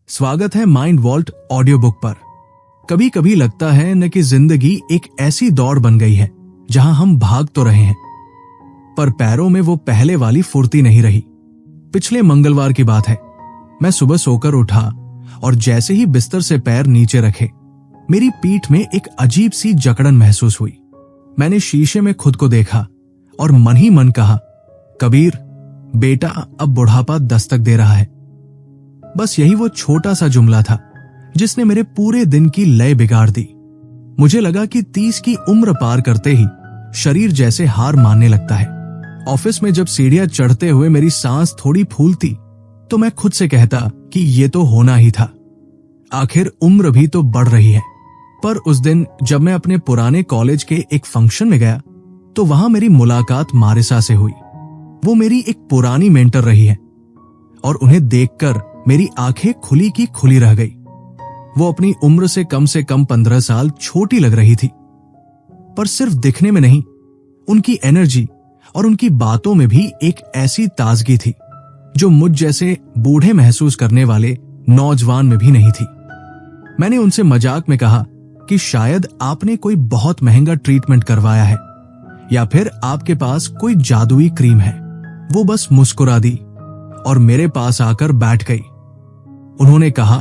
स्वागत है mind vault audio book पर। कभी कभी लगता है न कि जिंदगी एक ऐसी दौड़ बन गई है जहां हम भाग तो रहे हैं, पर पैरों में वो पहले वाली फुर्ती नहीं रही। पिछले मंगलवार की बात है, मैं सुबह सोकर उठा और जैसे ही बिस्तर से पैर नीचे रखे, मेरी पीठ में एक अजीब सी जकड़न महसूस हुई। मैंने शीशे में खुद को देखा और मन ही मन कहा, कबीर बेटा, अब बुढ़ापा दस्तक दे रहा है। बस यही वो छोटा सा जुमला था जिसने मेरे पूरे दिन की लय बिगाड़ दी। मुझे लगा कि 30 की उम्र पार करते ही शरीर जैसे हार मानने लगता है। ऑफिस में जब सीढ़ियां चढ़ते हुए मेरी सांस थोड़ी फूलती तो मैं खुद से कहता कि ये तो होना ही था, आखिर उम्र भी तो बढ़ रही है। पर उस दिन जब मैं अपने पुराने कॉलेज के एक फंक्शन में गया तो वहां मेरी मुलाकात मारिसा से हुई। वो मेरी एक पुरानी मेंटर रही है और उन्हें देखकर मेरी आंखें खुली की खुली रह गई। वो अपनी उम्र से कम 15 साल छोटी लग रही थी, पर सिर्फ दिखने में नहीं, उनकी एनर्जी और उनकी बातों में भी एक ऐसी ताजगी थी जो मुझ जैसे बूढ़े महसूस करने वाले नौजवान में भी नहीं थी। मैंने उनसे मजाक में कहा कि शायद आपने कोई बहुत महंगा ट्रीटमेंट करवाया है या फिर आपके पास कोई जादुई क्रीम है। वो बस मुस्कुरा दी और मेरे पास आकर बैठ गई। उन्होंने कहा,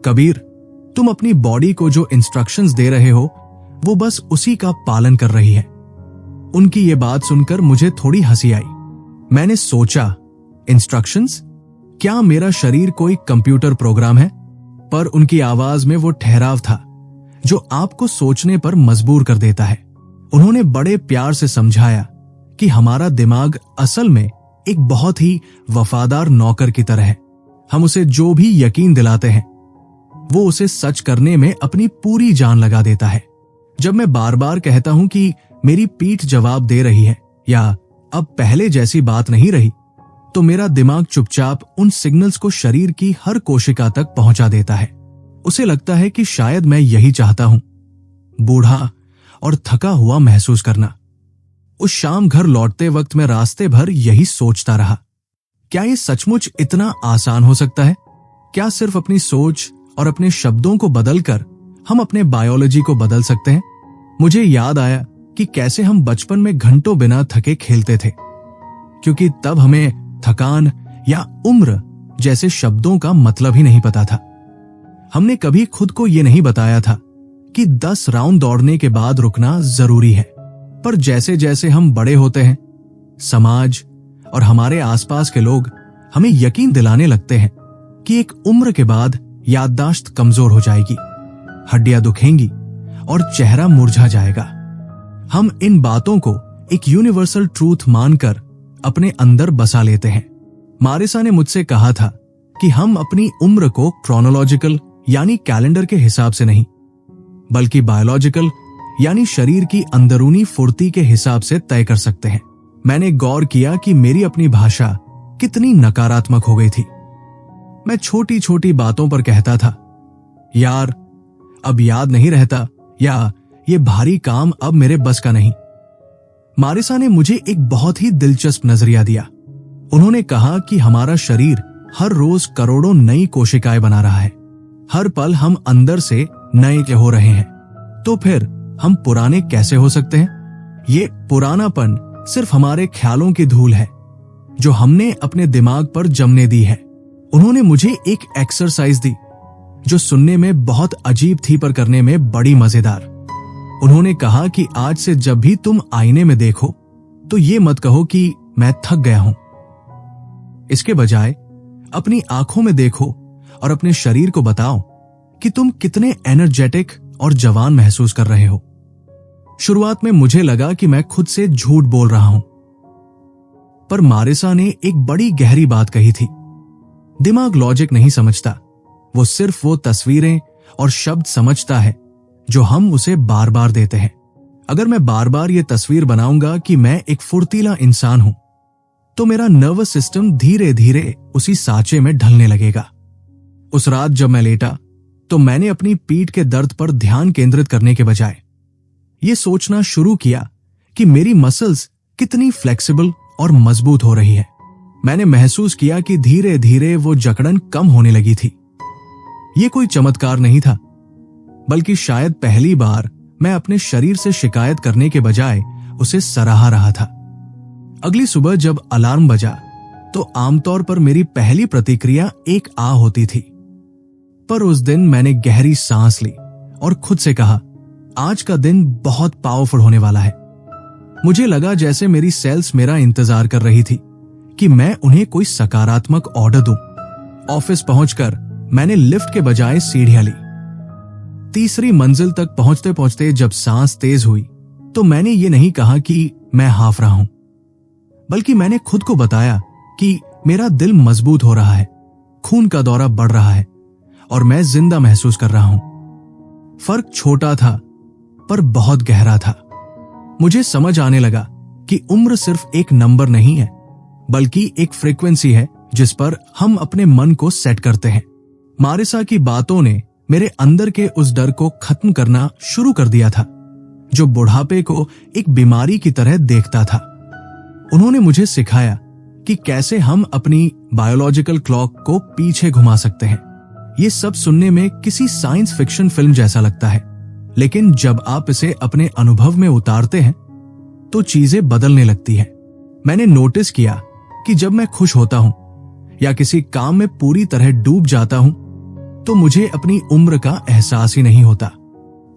कबीर, तुम अपनी बॉडी को जो इंस्ट्रक्शंस दे रहे हो वो बस उसी का पालन कर रही है। उनकी ये बात सुनकर मुझे थोड़ी हंसी आई। मैंने सोचा, इंस्ट्रक्शंस? क्या मेरा शरीर कोई कंप्यूटर प्रोग्राम है? पर उनकी आवाज में वो ठहराव था जो आपको सोचने पर मजबूर कर देता है। उन्होंने बड़े प्यार से समझाया कि हमारा दिमाग असल में एक बहुत ही वफादार नौकर की तरह है। हम उसे जो भी यकीन दिलाते हैं वो उसे सच करने में अपनी पूरी जान लगा देता है। जब मैं बार बार कहता हूं कि मेरी पीठ जवाब दे रही है या अब पहले जैसी बात नहीं रही, तो मेरा दिमाग चुपचाप उन सिग्नल्स को शरीर की हर कोशिका तक पहुंचा देता है। उसे लगता है कि शायद मैं यही चाहता हूं, बूढ़ा और थका हुआ महसूस करना। उस शाम घर लौटते वक्त मैं रास्ते भर यही सोचता रहा, क्या ये सचमुच इतना आसान हो सकता है? क्या सिर्फ अपनी सोच और अपने शब्दों को बदलकर हम अपने बायोलॉजी को बदल सकते हैं? मुझे याद आया कि कैसे हम बचपन में घंटों बिना थके खेलते थे, क्योंकि तब हमें थकान या उम्र जैसे शब्दों का मतलब ही नहीं पता था। हमने कभी खुद को ये नहीं बताया था कि 10 राउंड दौड़ने के बाद रुकना जरूरी है। पर जैसे जैसे हम बड़े होते हैं, समाज और हमारे आसपास के लोग हमें यकीन दिलाने लगते हैं कि एक उम्र के बाद याददाश्त कमजोर हो जाएगी, हड्डियां दुखेंगी और चेहरा मुरझा जाएगा। हम इन बातों को एक यूनिवर्सल ट्रूथ मानकर अपने अंदर बसा लेते हैं। मारिसा ने मुझसे कहा था कि हम अपनी उम्र को क्रोनोलॉजिकल यानी कैलेंडर के हिसाब से नहीं, बल्कि बायोलॉजिकल यानी शरीर की अंदरूनी फुर्ती के हिसाब से तय कर सकते हैं। मैंने गौर किया कि मेरी अपनी भाषा कितनी नकारात्मक हो गई थी। मैं छोटी छोटी बातों पर कहता था, यार अब याद नहीं रहता, या ये भारी काम अब मेरे बस का नहीं। मारिसा ने मुझे एक बहुत ही दिलचस्प नजरिया दिया। उन्होंने कहा कि हमारा शरीर हर रोज करोड़ों नई कोशिकाएं बना रहा है। हर पल हम अंदर से नए हो रहे हैं, तो फिर हम पुराने कैसे हो सकते हैं? ये पुरानापन सिर्फ हमारे ख्यालों की धूल है जो हमने अपने दिमाग पर जमने दी है। उन्होंने मुझे एक एक्सरसाइज दी जो सुनने में बहुत अजीब थी पर करने में बड़ी मजेदार। उन्होंने कहा कि आज से जब भी तुम आईने में देखो तो ये मत कहो कि मैं थक गया हूं। इसके बजाय अपनी आंखों में देखो और अपने शरीर को बताओ कि तुम कितने एनर्जेटिक और जवान महसूस कर रहे हो। शुरुआत में मुझे लगा कि मैं खुद से झूठ बोल रहा हूं, पर मारिसा ने एक बड़ी गहरी बात कही थी। दिमाग लॉजिक नहीं समझता, वो सिर्फ वो तस्वीरें और शब्द समझता है जो हम उसे बार बार देते हैं। अगर मैं बार बार ये तस्वीर बनाऊंगा कि मैं एक फुर्तीला इंसान हूं, तो मेरा नर्वस सिस्टम धीरे धीरे उसी सांचे में ढलने लगेगा। उस रात जब मैं लेटा तो मैंने अपनी पीठ के दर्द पर ध्यान केंद्रित करने के बजाय ये सोचना शुरू किया कि मेरी मसल्स कितनी फ्लेक्सिबल और मजबूत हो रही है। मैंने महसूस किया कि धीरे धीरे वो जकड़न कम होने लगी थी। ये कोई चमत्कार नहीं था, बल्कि शायद पहली बार मैं अपने शरीर से शिकायत करने के बजाय उसे सराहा रहा था। अगली सुबह जब अलार्म बजा तो आमतौर पर मेरी पहली प्रतिक्रिया एक आ होती थी, पर उस दिन मैंने गहरी सांस ली और खुद से कहा, आज का दिन बहुत पावरफुल होने वाला है। मुझे लगा जैसे मेरी सेल्स मेरा इंतजार कर रही थी कि मैं उन्हें कोई सकारात्मक ऑर्डर दूं। ऑफिस पहुंचकर मैंने लिफ्ट के बजाय सीढ़ियां ली। तीसरी मंजिल तक पहुंचते पहुंचते जब सांस तेज हुई तो मैंने ये नहीं कहा कि मैं हाफ रहा हूं, बल्कि मैंने खुद को बताया कि मेरा दिल मजबूत हो रहा है, खून का दौरा बढ़ रहा है और मैं जिंदा महसूस कर रहा हूं। फर्क छोटा था पर बहुत गहरा था। मुझे समझ आने लगा कि उम्र सिर्फ एक नंबर नहीं है, बल्कि एक फ्रीक्वेंसी है जिस पर हम अपने मन को सेट करते हैं। मारिसा की बातों ने मेरे अंदर के उस डर को खत्म करना शुरू कर दिया था जो बुढ़ापे को एक बीमारी की तरह देखता था। उन्होंने मुझे सिखाया कि कैसे हम अपनी बायोलॉजिकल क्लॉक को पीछे घुमा सकते हैं। ये सब सुनने में किसी साइंस फिक्शन फिल्म जैसा लगता है, लेकिन जब आप इसे अपने अनुभव में उतारते हैं तो चीजें बदलने लगती हैं। मैंने नोटिस किया कि जब मैं खुश होता हूं या किसी काम में पूरी तरह डूब जाता हूं तो मुझे अपनी उम्र का एहसास ही नहीं होता।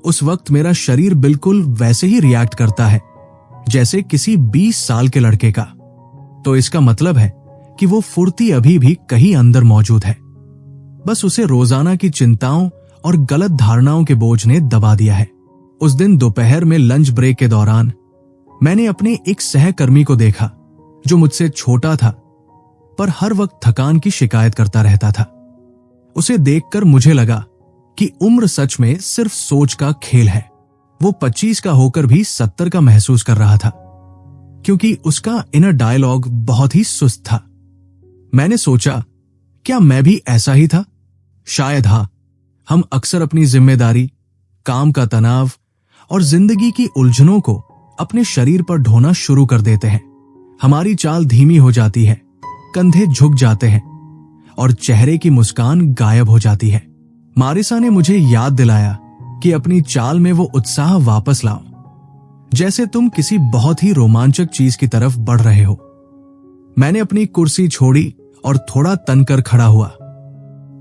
उस वक्त मेरा शरीर बिल्कुल वैसे ही रिएक्ट करता है जैसे किसी 20 साल के लड़के का। तो इसका मतलब है कि वो फुर्ती अभी भी कहीं अंदर मौजूद है, बस उसे रोजाना की चिंताओं और गलत धारणाओं के बोझ ने दबा दिया है। उस दिन दोपहर में लंच ब्रेक के दौरान मैंने अपने एक सहकर्मी को देखा जो मुझसे छोटा था पर हर वक्त थकान की शिकायत करता रहता था। उसे देखकर मुझे लगा कि उम्र सच में सिर्फ सोच का खेल है। वो 25 का होकर भी 70 का महसूस कर रहा था, क्योंकि उसका इनर डायलॉग बहुत ही सुस्त था। मैंने सोचा, क्या मैं भी ऐसा ही था? शायद हाँ। हम अक्सर अपनी जिम्मेदारी, काम का तनाव और जिंदगी की उलझनों को अपने शरीर पर ढोना शुरू कर देते हैं। हमारी चाल धीमी हो जाती है, कंधे झुक जाते हैं और चेहरे की मुस्कान गायब हो जाती है। मारिसा ने मुझे याद दिलाया कि अपनी चाल में वो उत्साह वापस लाओ, जैसे तुम किसी बहुत ही रोमांचक चीज की तरफ बढ़ रहे हो। मैंने अपनी कुर्सी छोड़ी और थोड़ा तनकर खड़ा हुआ।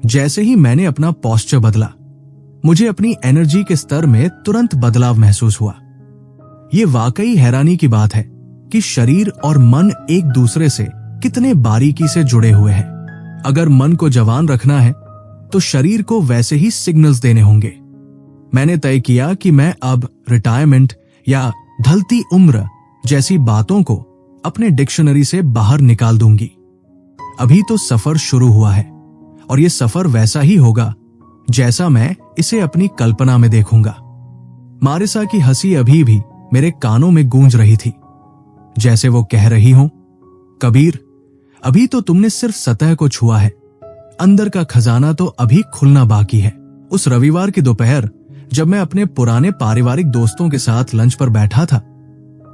जैसे ही मैंने अपना पोस्चर बदला, मुझे अपनी एनर्जी के स्तर में तुरंत बदलाव महसूस हुआ। ये वाकई हैरानी की बात है कि शरीर और मन एक दूसरे से कितने बारीकी से जुड़े हुए हैं। अगर मन को जवान रखना है तो शरीर को वैसे ही सिग्नल्स देने होंगे। मैंने तय किया कि मैं अब रिटायरमेंट या ढलती उम्र जैसी बातों को अपने डिक्शनरी से बाहर निकाल दूंगी। अभी तो सफर शुरू हुआ है और ये सफर वैसा ही होगा जैसा मैं इसे अपनी कल्पना में देखूंगा। मारिसा की हंसी अभी भी मेरे कानों में गूंज रही थी, जैसे वो कह रही हो, कबीर, अभी तो तुमने सिर्फ सतह को छुआ है, अंदर का खजाना तो अभी खुलना बाकी है। उस रविवार की दोपहर जब मैं अपने पुराने पारिवारिक दोस्तों के साथ लंच पर बैठा था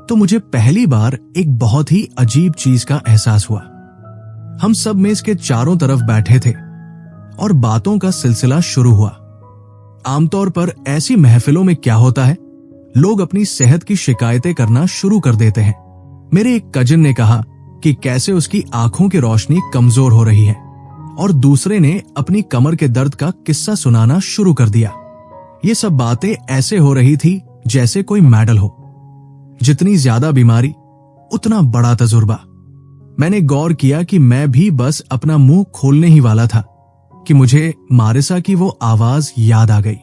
तो मुझे पहली बार एक बहुत ही अजीब चीज का एहसास हुआ। हम सब मेज के चारों तरफ बैठे थे और बातों का सिलसिला शुरू हुआ। आमतौर पर ऐसी महफिलों में क्या होता है, लोग अपनी सेहत की शिकायतें करना शुरू कर देते हैं। मेरे एक कजिन ने कहा कि कैसे उसकी आंखों की रोशनी कमजोर हो रही है और दूसरे ने अपनी कमर के दर्द का किस्सा सुनाना शुरू कर दिया। ये सब बातें ऐसे हो रही थी जैसे कोई मेडल हो। जितनी ज्यादा बीमारी उतना बड़ा तजुर्बा। मैंने गौर किया कि मैं भी बस अपना मुंह खोलने ही वाला था कि मुझे मारिसा की वो आवाज याद आ गई।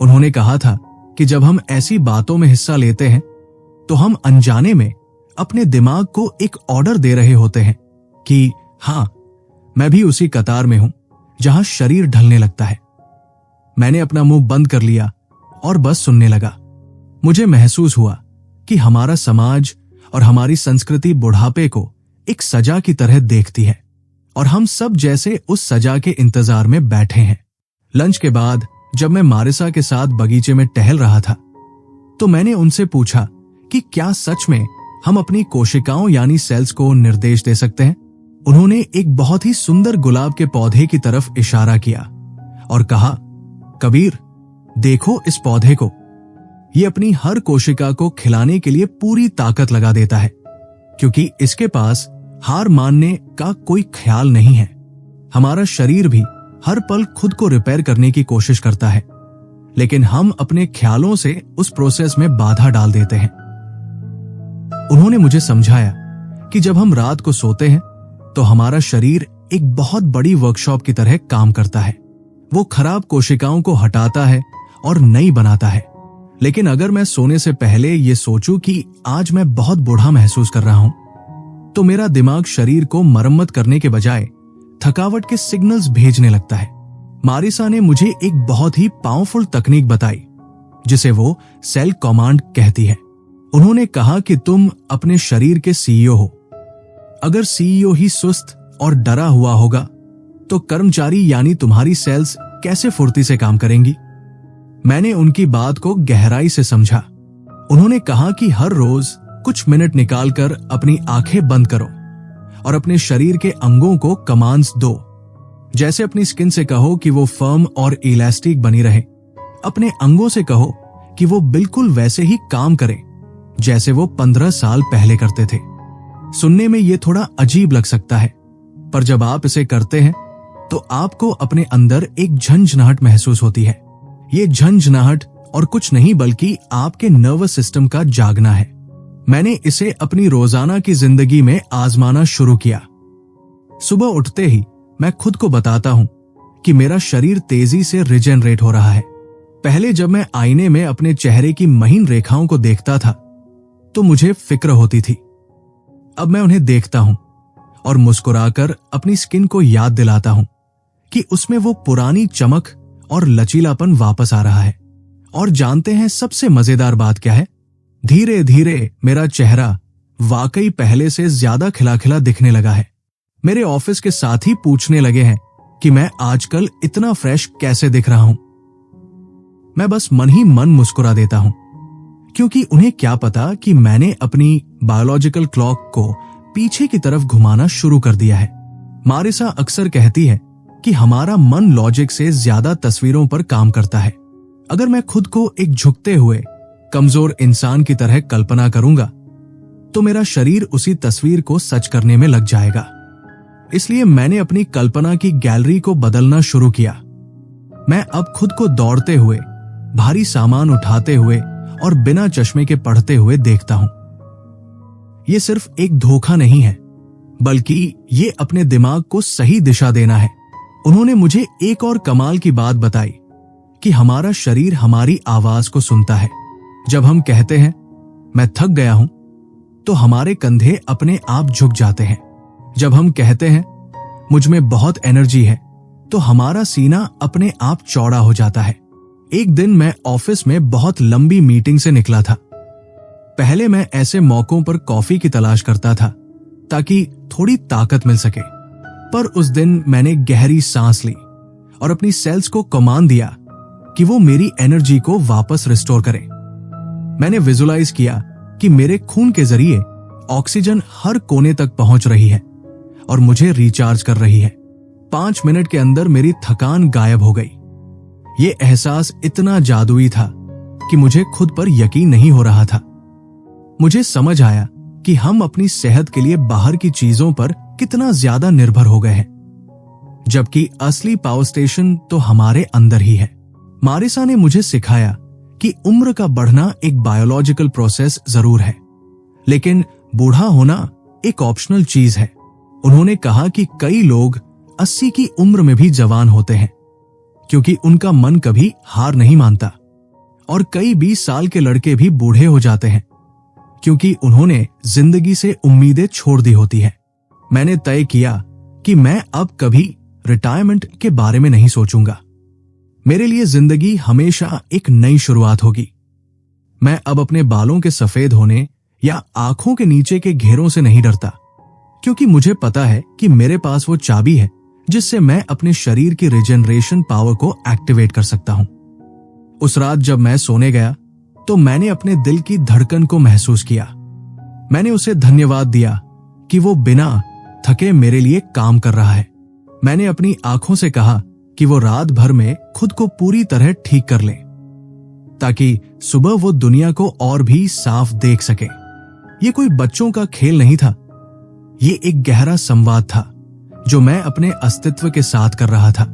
उन्होंने कहा था कि जब हम ऐसी बातों में हिस्सा लेते हैं तो हम अनजाने में अपने दिमाग को एक ऑर्डर दे रहे होते हैं कि हाँ, मैं भी उसी कतार में हूं जहां शरीर ढलने लगता है। मैंने अपना मुंह बंद कर लिया और बस सुनने लगा। मुझे महसूस हुआ कि हमारा समाज और हमारी संस्कृति बुढ़ापे को एक सजा की तरह देखती है और हम सब जैसे उस सजा के इंतजार में बैठे हैं। लंच के बाद जब मैं मारिसा के साथ बगीचे में टहल रहा था तो मैंने उनसे पूछा कि क्या सच में हम अपनी कोशिकाओं यानी सेल्स को निर्देश दे सकते हैं। उन्होंने एक बहुत ही सुंदर गुलाब के पौधे की तरफ इशारा किया और कहा, कबीर, देखो इस पौधे को, ये अपनी हर कोशिका को खिलाने के लिए पूरी ताकत लगा देता है, क्योंकि इसके पास हार मानने का कोई ख्याल नहीं है। हमारा शरीर भी हर पल खुद को रिपेयर करने की कोशिश करता है, लेकिन हम अपने ख्यालों से उस प्रोसेस में बाधा डाल देते हैं। उन्होंने मुझे समझाया कि जब हम रात को सोते हैं तो हमारा शरीर एक बहुत बड़ी वर्कशॉप की तरह काम करता है। वो खराब कोशिकाओं को हटाता है और नई बनाता है। लेकिन अगर मैं सोने से पहले ये सोचूं कि आज मैं बहुत बूढ़ा महसूस कर रहा हूं, तो मेरा दिमाग शरीर को मरम्मत करने के बजाय थकावट के सिग्नल्स भेजने लगता है। मारिसा ने मुझे एक बहुत ही पावरफुल तकनीक बताई, जिसे वो सेल्फ कमांड कहती है। उन्होंने कहा कि तुम अपने शरीर के सीईओ हो। अगर सीईओ ही सुस्त और डरा हुआ होगा, तो कर्मचारी यानी तुम्हारी सेल्स कैसे फुर्ती से काम करेंगी? मैंने उनकी बात को गहराई से समझा। उन्होंने कहा कि हर रोज कुछ मिनट निकालकर अपनी आंखें बंद करो और अपने शरीर के अंगों को कमांड्स दो। जैसे अपनी स्किन से कहो कि वो फर्म और इलास्टिक बनी रहे, अपने अंगों से कहो कि वो बिल्कुल वैसे ही काम करें जैसे वो 15 साल पहले करते थे। सुनने में ये थोड़ा अजीब लग सकता है, पर जब आप इसे करते हैं तो आपको अपने अंदर एक झंझनाहट महसूस होती है। ये झंझनाहट और कुछ नहीं बल्कि आपके नर्वस सिस्टम का जागना है। मैंने इसे अपनी रोजाना की जिंदगी में आजमाना शुरू किया। सुबह उठते ही मैं खुद को बताता हूं कि मेरा शरीर तेजी से रिजेनरेट हो रहा है। पहले जब मैं आईने में अपने चेहरे की महीन रेखाओं को देखता था तो मुझे फिक्र होती थी। अब मैं उन्हें देखता हूं और मुस्कुराकर अपनी स्किन को याद दिलाता हूं कि उसमें वो पुरानी चमक और लचीलापन वापस आ रहा है। और जानते हैं सबसे मजेदार बात क्या है? धीरे धीरे मेरा चेहरा वाकई पहले से ज्यादा खिला खिला दिखने लगा है। मेरे ऑफिस के साथी पूछने लगे हैं कि मैं आजकल इतना फ्रेश कैसे दिख रहा हूं। मैं बस मन ही मन मुस्कुरा देता हूं, क्योंकि उन्हें क्या पता कि मैंने अपनी बायोलॉजिकल क्लॉक को पीछे की तरफ घुमाना शुरू कर दिया है। मारिसा अक्सर कहती है कि हमारा मन लॉजिक से ज्यादा तस्वीरों पर काम करता है। अगर मैं खुद को एक झुकते हुए कमजोर इंसान की तरह कल्पना करूंगा, तो मेरा शरीर उसी तस्वीर को सच करने में लग जाएगा। इसलिए मैंने अपनी कल्पना की गैलरी को बदलना शुरू किया। मैं अब खुद को दौड़ते हुए, भारी सामान उठाते हुए और बिना चश्मे के पढ़ते हुए देखता हूं। यह सिर्फ एक धोखा नहीं है, बल्कि ये अपने दिमाग को सही दिशा देना है। उन्होंने मुझे एक और कमाल की बात बताई कि हमारा शरीर हमारी आवाज को सुनता है। जब हम कहते हैं मैं थक गया हूं, तो हमारे कंधे अपने आप झुक जाते हैं। जब हम कहते हैं मुझ में बहुत एनर्जी है, तो हमारा सीना अपने आप चौड़ा हो जाता है। एक दिन मैं ऑफिस में बहुत लंबी मीटिंग से निकला था। पहले मैं ऐसे मौकों पर कॉफी की तलाश करता था ताकि थोड़ी ताकत मिल सके, पर उस दिन मैंने गहरी सांस ली और अपनी सेल्स को कमांड दिया कि वो मेरी एनर्जी को वापस रिस्टोर करें। मैंने विजुलाइज किया कि मेरे खून के जरिए ऑक्सीजन हर कोने तक पहुंच रही है और मुझे रिचार्ज कर रही है। 5 मिनट के अंदर मेरी थकान गायब हो गई। ये एहसास इतना जादुई था कि मुझे खुद पर यकीन नहीं हो रहा था। मुझे समझ आया कि हम अपनी सेहत के लिए बाहर की चीजों पर कितना ज्यादा निर्भर हो गए हैं, जबकि असली पावर स्टेशन तो हमारे अंदर ही है। मारिसा ने मुझे सिखाया कि उम्र का बढ़ना एक बायोलॉजिकल प्रोसेस जरूर है, लेकिन बूढ़ा होना एक ऑप्शनल चीज है। उन्होंने कहा कि कई लोग 80 की उम्र में भी जवान होते हैं, क्योंकि उनका मन कभी हार नहीं मानता, और कई 20 साल के लड़के भी बूढ़े हो जाते हैं क्योंकि उन्होंने जिंदगी से उम्मीदें छोड़ दी होती है। मैंने तय किया कि मैं अब कभी रिटायरमेंट के बारे में नहीं सोचूंगा। मेरे लिए जिंदगी हमेशा एक नई शुरुआत होगी। मैं अब अपने बालों के सफेद होने या आंखों के नीचे के घेरों से नहीं डरता, क्योंकि मुझे पता है कि मेरे पास वो चाबी है जिससे मैं अपने शरीर की रिजेनरेशन पावर को एक्टिवेट कर सकता हूं। उस रात जब मैं सोने गया तो मैंने अपने दिल की धड़कन को महसूस किया। मैंने उसे धन्यवाद दिया कि वो बिना थके मेरे लिए काम कर रहा है। मैंने अपनी आंखों से कहा कि वो रात भर में खुद को पूरी तरह ठीक कर लें, ताकि सुबह वो दुनिया को और भी साफ देख सके। ये कोई बच्चों का खेल नहीं था, ये एक गहरा संवाद था जो मैं अपने अस्तित्व के साथ कर रहा था।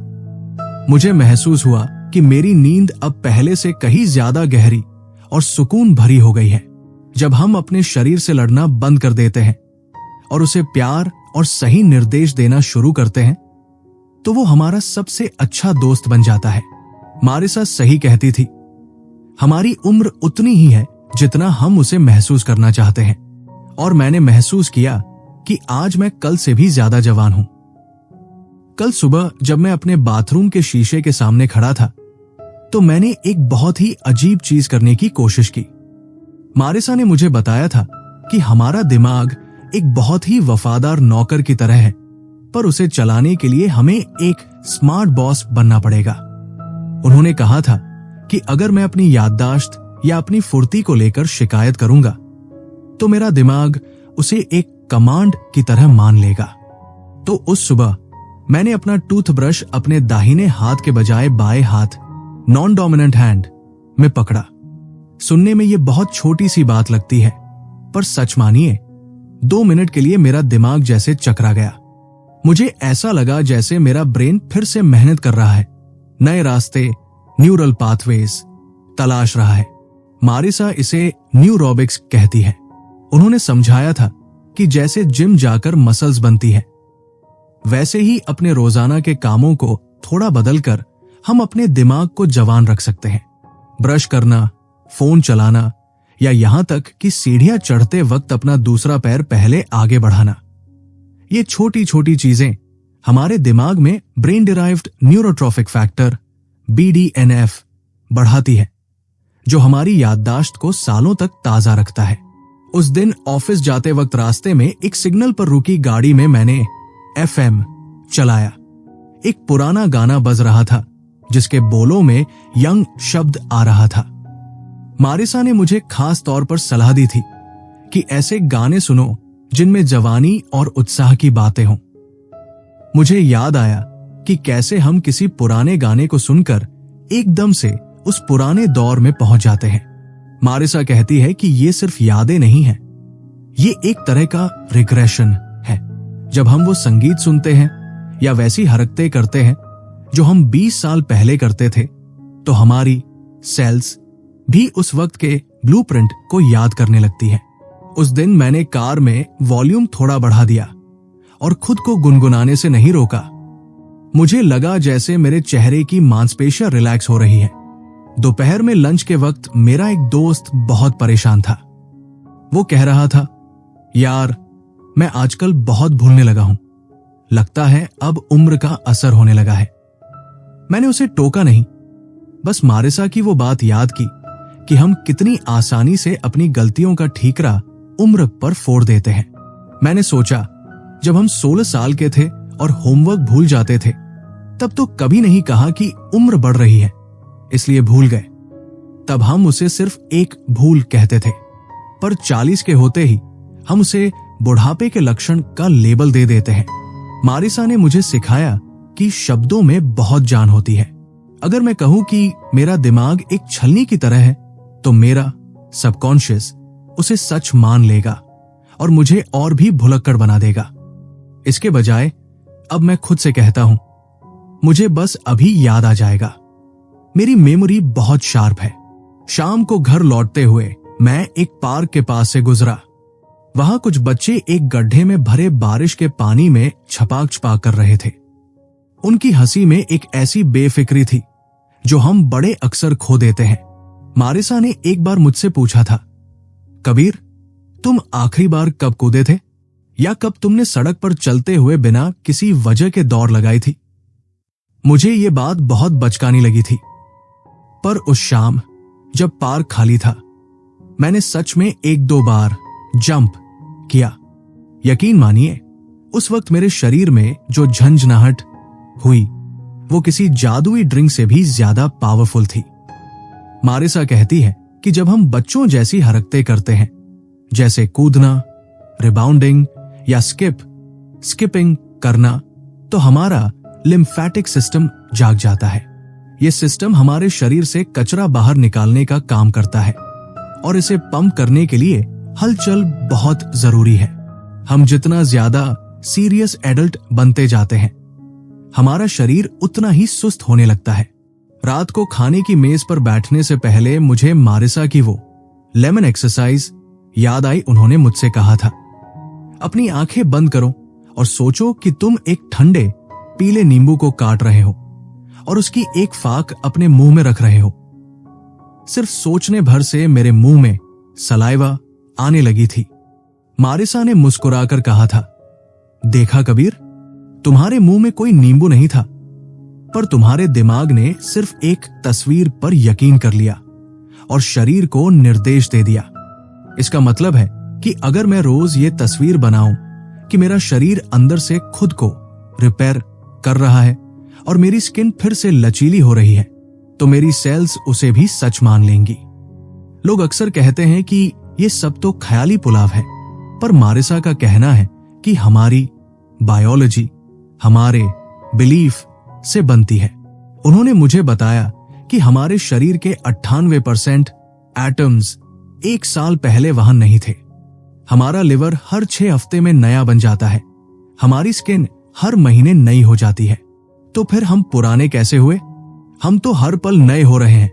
मुझे महसूस हुआ कि मेरी नींद अब पहले से कहीं ज्यादा गहरी और सुकून भरी हो गई है। जब हम अपने शरीर से लड़ना बंद कर देते हैं और उसे प्यार और सही निर्देश देना शुरू करते हैं, तो वो हमारा सबसे अच्छा दोस्त बन जाता है। मारिसा सही कहती थी, हमारी उम्र उतनी ही है जितना हम उसे महसूस करना चाहते हैं। और मैंने महसूस किया कि आज मैं कल से भी ज्यादा जवान हूं। कल सुबह जब मैं अपने बाथरूम के शीशे के सामने खड़ा था, तो मैंने एक बहुत ही अजीब चीज करने की कोशिश की। मारिसा ने मुझे बताया था कि हमारा दिमाग एक बहुत ही वफादार नौकर की तरह है, पर उसे चलाने के लिए हमें एक स्मार्ट बॉस बनना पड़ेगा। उन्होंने कहा था कि अगर मैं अपनी याददाश्त या अपनी फुर्ती को लेकर शिकायत करूंगा, तो मेरा दिमाग उसे एक कमांड की तरह मान लेगा। तो उस सुबह मैंने अपना टूथब्रश अपने दाहिने हाथ के बजाय बाएं हाथ, नॉन डोमिनेंट हैंड, में पकड़ा। सुनने में यह बहुत छोटी सी बात लगती है, पर सच मानिए 2 मिनट के लिए मेरा दिमाग जैसे चकरा गया। मुझे ऐसा लगा जैसे मेरा ब्रेन फिर से मेहनत कर रहा है, नए रास्ते, न्यूरल पाथवेज तलाश रहा है। मारिसा इसे न्यूरोबिक्स कहती है। उन्होंने समझाया था कि जैसे जिम जाकर मसल्स बनती है, वैसे ही अपने रोजाना के कामों को थोड़ा बदलकर हम अपने दिमाग को जवान रख सकते हैं। ब्रश करना, फोन चलाना या यहां तक कि सीढ़ियां चढ़ते वक्त अपना दूसरा पैर पहले आगे बढ़ाना, ये छोटी छोटी चीजें हमारे दिमाग में brain derived neurotrophic factor BDNF बढ़ाती है, जो हमारी याददाश्त को सालों तक ताजा रखता है। उस दिन ऑफिस जाते वक्त रास्ते में एक सिग्नल पर रुकी गाड़ी में मैंने FM चलाया। एक पुराना गाना बज रहा था जिसके बोलों में यंग शब्द आ रहा था। मारिसा ने मुझे खास तौर पर सलाह दी थी कि ऐसे गाने सुनो जिनमें जवानी और उत्साह की बातें हों। मुझे याद आया कि कैसे हम किसी पुराने गाने को सुनकर एकदम से उस पुराने दौर में पहुंच जाते हैं। मारिसा कहती है कि ये सिर्फ यादें नहीं हैं, ये एक तरह का रिग्रेशन है। जब हम वो संगीत सुनते हैं या वैसी हरकतें करते हैं जो हम 20 साल पहले करते थे, तो हमारी सेल्स भी उस वक्त के ब्लूप्रिंट को याद करने लगती है। उस दिन मैंने कार में वॉल्यूम थोड़ा बढ़ा दिया और खुद को गुनगुनाने से नहीं रोका। मुझे लगा जैसे मेरे चेहरे की मांसपेशियां रिलैक्स हो रही है। दोपहर में लंच के वक्त मेरा एक दोस्त बहुत परेशान था। वो कह रहा था, यार मैं आजकल बहुत भूलने लगा हूं, लगता है अब उम्र का असर होने लगा है। मैंने उसे टोका नहीं, बस मारिसा की वो बात याद की कि हम कितनी आसानी से अपनी गलतियों का ठीकरा उम्र पर फोड़ देते हैं। मैंने सोचा, जब हम 16 साल के थे और होमवर्क भूल जाते थे, तब तो कभी नहीं कहा कि उम्र बढ़ रही है इसलिए भूल गए। तब हम उसे सिर्फ एक भूल कहते थे, पर 40 के होते ही हम उसे बुढ़ापे के लक्षण का लेबल दे देते हैं। मारिसा ने मुझे सिखाया कि शब्दों में बहुत जान होती है। अगर मैं कहूं कि मेरा दिमाग एक छलनी की तरह है, तो मेरा सबकॉन्शियस उसे सच मान लेगा और मुझे और भी भुलक्कड़ बना देगा। इसके बजाय अब मैं खुद से कहता हूं, मुझे बस अभी याद आ जाएगा। मेरी मेमोरी बहुत शार्प है। शाम को घर लौटते हुए मैं एक पार्क के पास से गुजरा। वहां कुछ बच्चे एक गड्ढे में भरे बारिश के पानी में छपाक छपाक कर रहे थे। उनकी हंसी में एक ऐसी बेफिक्री थी जो हम बड़े अक्सर खो देते हैं। मारिसा ने एक बार मुझसे पूछा था, कबीर तुम आखिरी बार कब कूदे थे, या कब तुमने सड़क पर चलते हुए बिना किसी वजह के दौड़ लगाई थी। मुझे ये बात बहुत बचकानी लगी थी, पर उस शाम जब पार्क खाली था, मैंने सच में 1-2 बार जंप किया। यकीन मानिए, उस वक्त मेरे शरीर में जो झंझनाहट हुई वो किसी जादुई ड्रिंक से भी ज्यादा पावरफुल थी। मारिसा कहती है कि जब हम बच्चों जैसी हरकतें करते हैं, जैसे कूदना, रिबाउंडिंग या स्किपिंग करना, तो हमारा लिम्फेटिक सिस्टम जाग जाता है। यह सिस्टम हमारे शरीर से कचरा बाहर निकालने का काम करता है और इसे पंप करने के लिए हलचल बहुत जरूरी है। हम जितना ज्यादा सीरियस एडल्ट बनते जाते हैं, हमारा शरीर उतना ही सुस्त होने लगता है। रात को खाने की मेज पर बैठने से पहले मुझे मारिसा की वो लेमन एक्सरसाइज याद आई। उन्होंने मुझसे कहा था, अपनी आंखें बंद करो और सोचो कि तुम एक ठंडे पीले नींबू को काट रहे हो और उसकी एक फाक अपने मुंह में रख रहे हो। सिर्फ सोचने भर से मेरे मुंह में सलाइवा आने लगी थी। मारिसा ने मुस्कुराकर कहा था, देखा कबीर, तुम्हारे मुंह में कोई नींबू नहीं था, पर तुम्हारे दिमाग ने सिर्फ एक तस्वीर पर यकीन कर लिया और शरीर को निर्देश दे दिया। इसका मतलब है कि अगर मैं रोज ये तस्वीर बनाऊं कि मेरा शरीर अंदर से खुद को रिपेयर कर रहा है और मेरी स्किन फिर से लचीली हो रही है, तो मेरी सेल्स उसे भी सच मान लेंगी। लोग अक्सर कहते हैं कि ये सब तो ख्याली पुलाव है, पर मारिसा का कहना है कि हमारी बायोलॉजी हमारे बिलीफ से बनती है। उन्होंने मुझे बताया कि हमारे शरीर के 98% एटम्स एक साल पहले वहां नहीं थे। हमारा लिवर हर 6 हफ्ते में नया बन जाता है। हमारी स्किन हर महीने नई हो जाती है। तो फिर हम पुराने कैसे हुए? हम तो हर पल नए हो रहे हैं।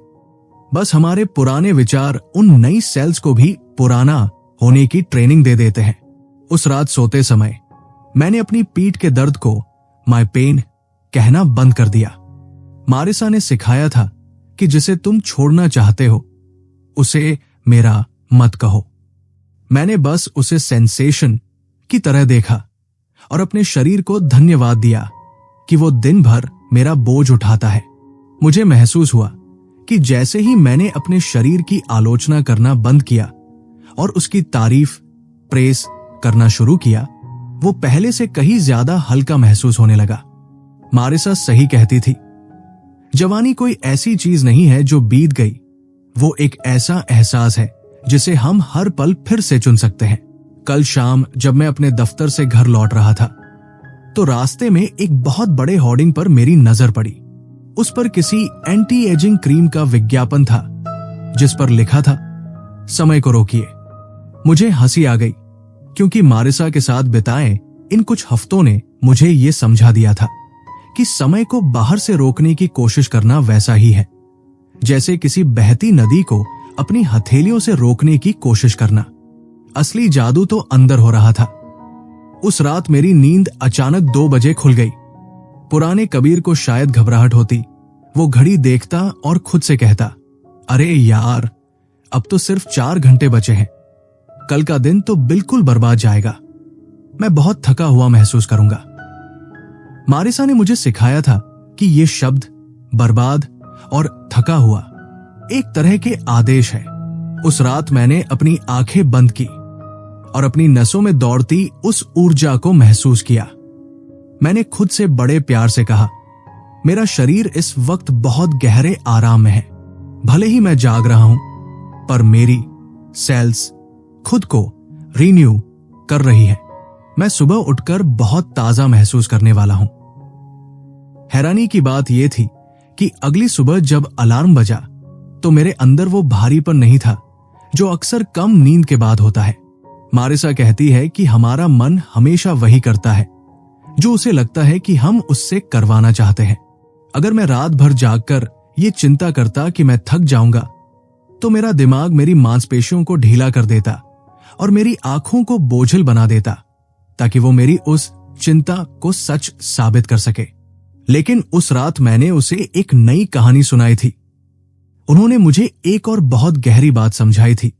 बस हमारे पुराने विचार उन नई सेल्स को भी पुराना होने की ट्रेनिंग दे देते हैं। उस रात सोते समय मैंने अपनी पीठ के दर्द को माय पेन कहना बंद कर दिया। मारिसा ने सिखाया था कि जिसे तुम छोड़ना चाहते हो उसे मेरा मत कहो। मैंने बस उसे सेंसेशन की तरह देखा और अपने शरीर को धन्यवाद दिया कि वो दिन भर मेरा बोझ उठाता है। मुझे महसूस हुआ कि जैसे ही मैंने अपने शरीर की आलोचना करना बंद किया और उसकी तारीफ प्रेस करना शुरू किया, वो पहले से कहीं ज्यादा हल्का महसूस होने लगा। मारिसा सही कहती थी, जवानी कोई ऐसी चीज नहीं है जो बीत गई, वो एक ऐसा एहसास है जिसे हम हर पल फिर से चुन सकते हैं। कल शाम जब मैं अपने दफ्तर से घर लौट रहा था तो रास्ते में एक बहुत बड़े होर्डिंग पर मेरी नजर पड़ी। उस पर किसी एंटी एजिंग क्रीम का विज्ञापन था जिस पर लिखा था, समय को रोकिए। मुझे हंसी आ गई क्योंकि मारिसा के साथ बिताए इन कुछ हफ्तों ने मुझे ये समझा दिया था कि समय को बाहर से रोकने की कोशिश करना वैसा ही है जैसे किसी बहती नदी को अपनी हथेलियों से रोकने की कोशिश करना। असली जादू तो अंदर हो रहा था। उस रात मेरी नींद अचानक 2 बजे खुल गई। पुराने कबीर को शायद घबराहट होती। वो घड़ी देखता और खुद से कहता, अरे यार, अब तो सिर्फ 4 घंटे बचे हैं। कल का दिन तो बिल्कुल बर्बाद जाएगा। मैं बहुत थका हुआ महसूस करूंगा। मारिसा ने मुझे सिखाया था कि ये शब्द बर्बाद और थका हुआ एक तरह के आदेश है। उस रात मैंने अपनी आंखें बंद की और अपनी नसों में दौड़ती उस ऊर्जा को महसूस किया। मैंने खुद से बड़े प्यार से कहा, मेरा शरीर इस वक्त बहुत गहरे आराम में है। भले ही मैं जाग रहा हूं, पर मेरी सेल्स खुद को रीन्यू कर रही है। मैं सुबह उठकर बहुत ताजा महसूस करने वाला हूं। हैरानी की बात यह थी कि अगली सुबह जब अलार्म बजा तो मेरे अंदर वो भारीपन नहीं था जो अक्सर कम नींद के बाद होता है। मारिसा कहती है कि हमारा मन हमेशा वही करता है जो उसे लगता है कि हम उससे करवाना चाहते हैं। अगर मैं रात भर जागकर ये चिंता करता कि मैं थक जाऊंगा तो मेरा दिमाग मेरी मांसपेशियों को ढीला कर देता और मेरी आंखों को बोझिल बना देता ताकि वो मेरी उस चिंता को सच साबित कर सके। लेकिन उस रात मैंने उसे एक नई कहानी सुनाई थी। उन्होंने मुझे एक और बहुत गहरी बात समझाई थी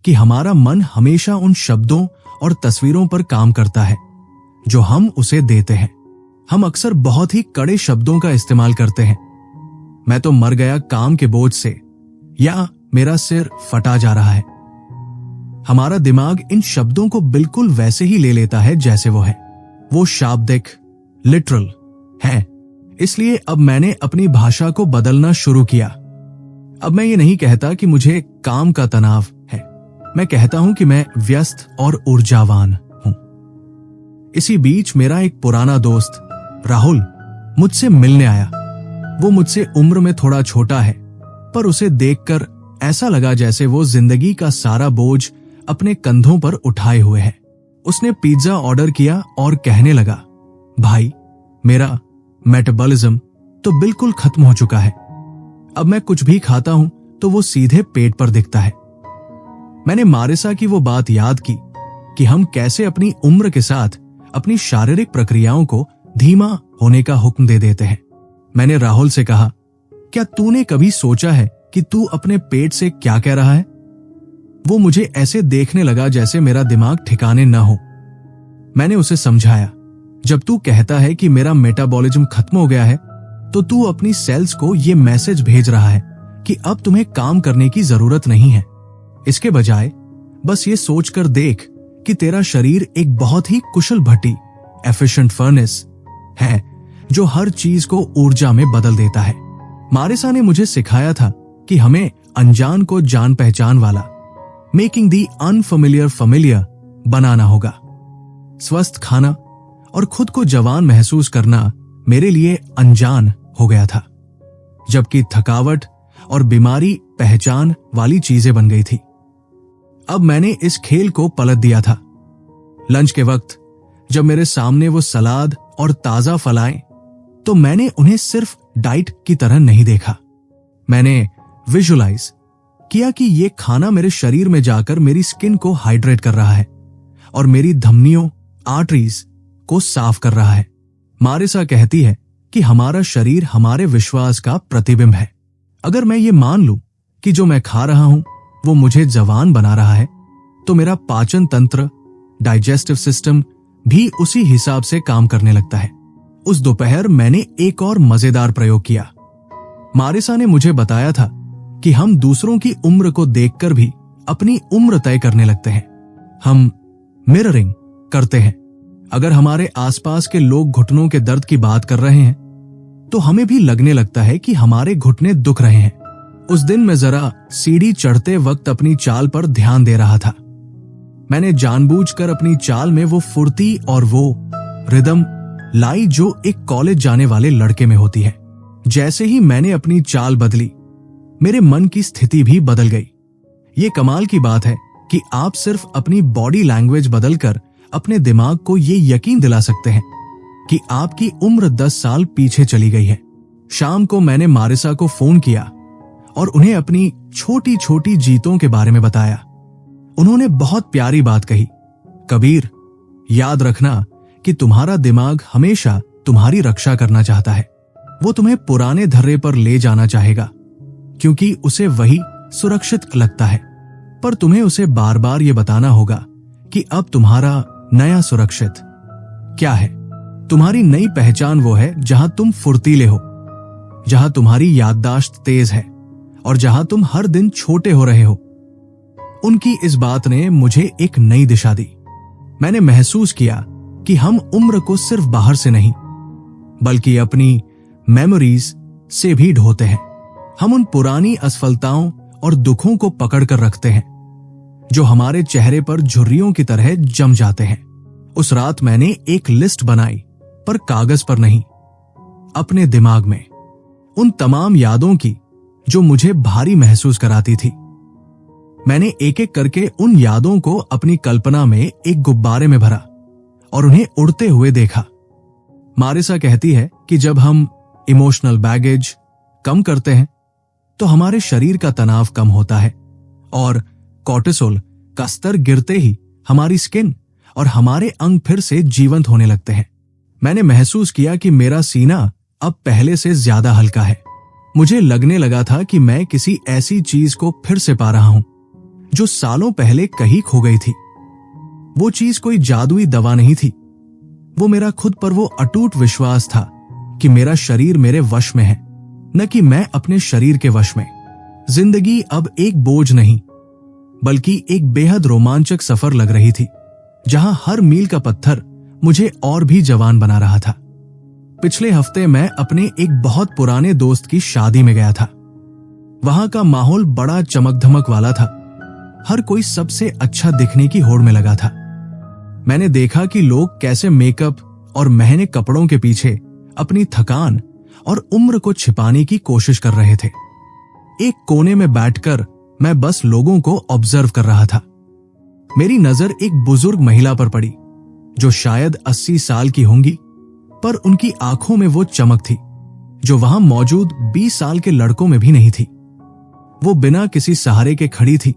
कि हमारा मन हमेशा उन शब्दों और तस्वीरों पर काम करता है जो हम उसे देते हैं। हम अक्सर बहुत ही कड़े शब्दों का इस्तेमाल करते हैं, मैं तो मर गया काम के बोझ से, या मेरा सिर फटा जा रहा है। हमारा दिमाग इन शब्दों को बिल्कुल वैसे ही ले लेता है जैसे वो है। वो शाब्दिक, लिटरल है। इसलिए अब मैंने अपनी भाषा को बदलना शुरू किया। अब मैं ये नहीं कहता कि मुझे काम का तनाव है, मैं कहता हूं कि मैं व्यस्त और ऊर्जावान हूं। इसी बीच मेरा एक पुराना दोस्त राहुल मुझसे मिलने आया। वो मुझसे उम्र में थोड़ा छोटा है, पर उसे देखकर ऐसा लगा जैसे वो जिंदगी का सारा बोझ अपने कंधों पर उठाए हुए है। उसने पिज्जा ऑर्डर किया और कहने लगा, भाई, मेरा मेटाबॉलिज्म तो बिल्कुल खत्म हो चुका है। अब मैं कुछ भी खाता हूं तो वो सीधे पेट पर दिखता है। मैंने मारिसा की वो बात याद की कि हम कैसे अपनी उम्र के साथ अपनी शारीरिक प्रक्रियाओं को धीमा होने का हुक्म दे देते हैं। मैंने राहुल से कहा, क्या तूने कभी सोचा है कि तू अपने पेट से क्या कह रहा है? वो मुझे ऐसे देखने लगा जैसे मेरा दिमाग ठिकाने न हो। मैंने उसे समझाया, जब तू कहता है कि मेरा मेटाबॉलिज्म खत्म हो गया है, तो तू अपनी सेल्स को ये मैसेज भेज रहा है कि अब तुम्हें काम करने की जरूरत नहीं है। इसके बजाय बस ये सोचकर देख कि तेरा शरीर एक बहुत ही कुशल भट्टी, एफिशिएंट फर्नेस है, जो हर चीज को ऊर्जा में बदल देता है। मारिसा ने मुझे सिखाया था कि हमें अनजान को जान पहचान वाला, मेकिंग दी अनफेमिलियर फेमिलियर बनाना होगा। स्वस्थ खाना और खुद को जवान महसूस करना मेरे लिए अनजान हो गया था, जबकि थकावट और बीमारी पहचान वाली चीजें बन गई थी। अब मैंने इस खेल को पलट दिया था। लंच के वक्त जब मेरे सामने वो सलाद और ताजा फल आए, तो मैंने उन्हें सिर्फ डाइट की तरह नहीं देखा। मैंने विजुअलाइज किया कि ये खाना मेरे शरीर में जाकर मेरी स्किन को हाइड्रेट कर रहा है और मेरी धमनियों, आर्टरीज को साफ कर रहा है। मारिसा कहती है कि हमारा शरीर हमारे विश्वास का प्रतिबिंब है। अगर मैं ये मान लूं कि जो मैं खा रहा हूं वो मुझे जवान बना रहा है, तो मेरा पाचन तंत्र, डाइजेस्टिव सिस्टम भी उसी हिसाब से काम करने लगता है। उस दोपहर मैंने एक और मजेदार प्रयोग किया। मारिसा ने मुझे बताया था कि हम दूसरों की उम्र को देखकर भी अपनी उम्र तय करने लगते हैं। हम मिररिंग करते हैं। अगर हमारे आसपास के लोग घुटनों के दर्द की बात कर रहे हैं, तो हमें भी लगने लगता है कि हमारे घुटने दुख रहे हैं। उस दिन मैं जरा सीढ़ी चढ़ते वक्त अपनी चाल पर ध्यान दे रहा था। मैंने जानबूझकर अपनी चाल में वो फुर्ती और वो रिदम लाई जो एक कॉलेज जाने वाले लड़के में होती है। जैसे ही मैंने अपनी चाल बदली, मेरे मन की स्थिति भी बदल गई। ये कमाल की बात है कि आप सिर्फ अपनी बॉडी लैंग्वेज बदलकर अपने दिमाग को ये यकीन दिला सकते हैं कि आपकी उम्र 10 साल पीछे चली गई है। शाम को मैंने मारिसा को फोन किया और उन्हें अपनी छोटी छोटी जीतों के बारे में बताया। उन्होंने बहुत प्यारी बात कही, कबीर, याद रखना कि तुम्हारा दिमाग हमेशा तुम्हारी रक्षा करना चाहता है। वो तुम्हें पुराने धर्रे पर ले जाना चाहेगा क्योंकि उसे वही सुरक्षित लगता है, पर तुम्हें उसे बार बार ये बताना होगा कि अब तुम्हारा नया सुरक्षित क्या है। तुम्हारी नई पहचान वो है जहां तुम फुर्तीले हो, जहां तुम्हारी याददाश्त तेज है और जहां तुम हर दिन छोटे हो रहे हो। उनकी इस बात ने मुझे एक नई दिशा दी। मैंने महसूस किया कि हम उम्र को सिर्फ बाहर से नहीं, बल्कि अपनी मेमोरीज से भी ढोते हैं। हम उन पुरानी असफलताओं और दुखों को पकड़कर रखते हैं जो हमारे चेहरे पर झुर्रियों की तरह जम जाते हैं। उस रात मैंने एक लिस्ट बनाई, पर कागज पर नहीं, अपने दिमाग में, उन तमाम यादों की जो मुझे भारी महसूस कराती थी। मैंने एक एक करके उन यादों को अपनी कल्पना में एक गुब्बारे में भरा और उन्हें उड़ते हुए देखा। मारिसा कहती है कि जब हम इमोशनल बैगेज कम करते हैं तो हमारे शरीर का तनाव कम होता है और कॉर्टिसोल का स्तर गिरते ही हमारी स्किन और हमारे अंग फिर से जीवंत होने लगते हैं। मैंने महसूस किया कि मेरा सीना अब पहले से ज्यादा हल्का है। मुझे लगने लगा था कि मैं किसी ऐसी चीज को फिर से पा रहा हूं जो सालों पहले कहीं खो गई थी। वो चीज कोई जादुई दवा नहीं थी, वो मेरा खुद पर वो अटूट विश्वास था कि मेरा शरीर मेरे वश में है, न कि मैं अपने शरीर के वश में। जिंदगी अब एक बोझ नहीं, बल्कि एक बेहद रोमांचक सफर लग रही थी, जहां हर मील का पत्थर मुझे और भी जवान बना रहा था। पिछले हफ्ते मैं अपने एक बहुत पुराने दोस्त की शादी में गया था। वहां का माहौल बड़ा चमक धमक वाला था। हर कोई सबसे अच्छा दिखने की होड़ में लगा था। मैंने देखा कि लोग कैसे मेकअप और महंगे कपड़ों के पीछे अपनी थकान और उम्र को छिपाने की कोशिश कर रहे थे। एक कोने में बैठकर मैं बस लोगों को ऑब्जर्व कर रहा था। मेरी नजर एक बुजुर्ग महिला पर पड़ी जो शायद 80 साल की होंगी, पर उनकी आंखों में वो चमक थी जो वहां मौजूद 20 साल के लड़कों में भी नहीं थी। वो बिना किसी सहारे के खड़ी थी